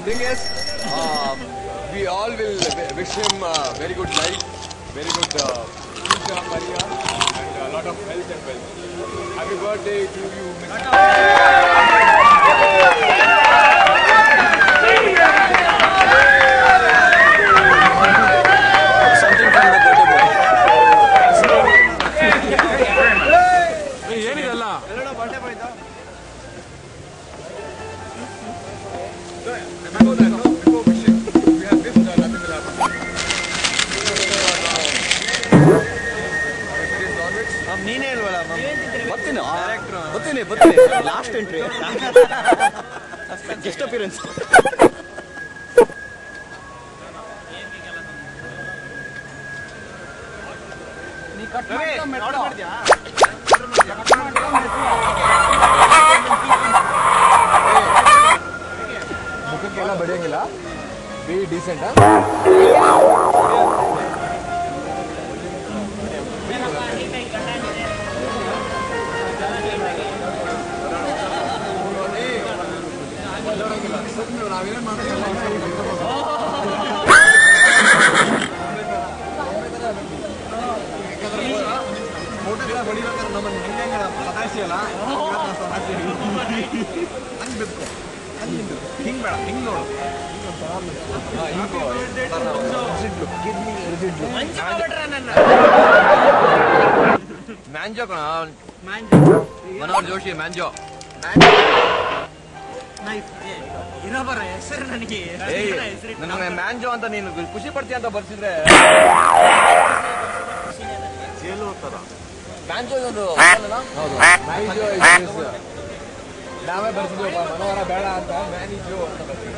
thing is, we all will wish him very good life, very good future career, and a lot of health and wealth. Happy birthday to you, Mr. Something from the birthday boy. ಏನಲ್ಲ birthday boy ಇದ್ದ before wishing, we have this, nothing will happen. ನೀನೇ ಇಲ್ವಲ್ಲ ಬರ್ತೀನಿ last entry guest appearance ಮುಖಕ್ಕೆಲ್ಲ ಬಡಿಯಂಗಿಲ್ಲ be decent ನಾವೇನೇನ್ ಮಾಡ್ತೀವಿ photograph ಹೊಡಿಬೇಕಾದ್ರೆ ನಮ್ಮನ್ನು ಹೆಂಗೆ ಸದಾಯಿಸಿಯಲ್ಲ ಹಂಗೆ ಬಿದ್ಕೊ ಹಿಂಗೆ ಬೇಡ ಹಿಂಗೆ ನೋಡು ಮ್ಯಾಂಜೋ ಕಣ ಮನೋಹರ್ ಜೋಶಿ ಮ್ಯಾಂಜೋ ನನಗೆ ಮ್ಯಾಂಜೋ ಅಂತ ನೀನು ಖುಷಿ ಪಡ್ತೀಯ ಅಂತ ಬರ್ಸಿದ್ರೆ ಮ್ಯಾಂಜೋ ಇದೊಂದು ಹೌದು ಮ್ಯಾಂಜೋ ನಾವೇ ಬರ್ಸಿದ್ವಿ ಮನೋಹರ ಬೇಡ ಅಂತ ಮ್ಯಾನಿಜೋ ಅಂತ ಬರ್ತೀವಿ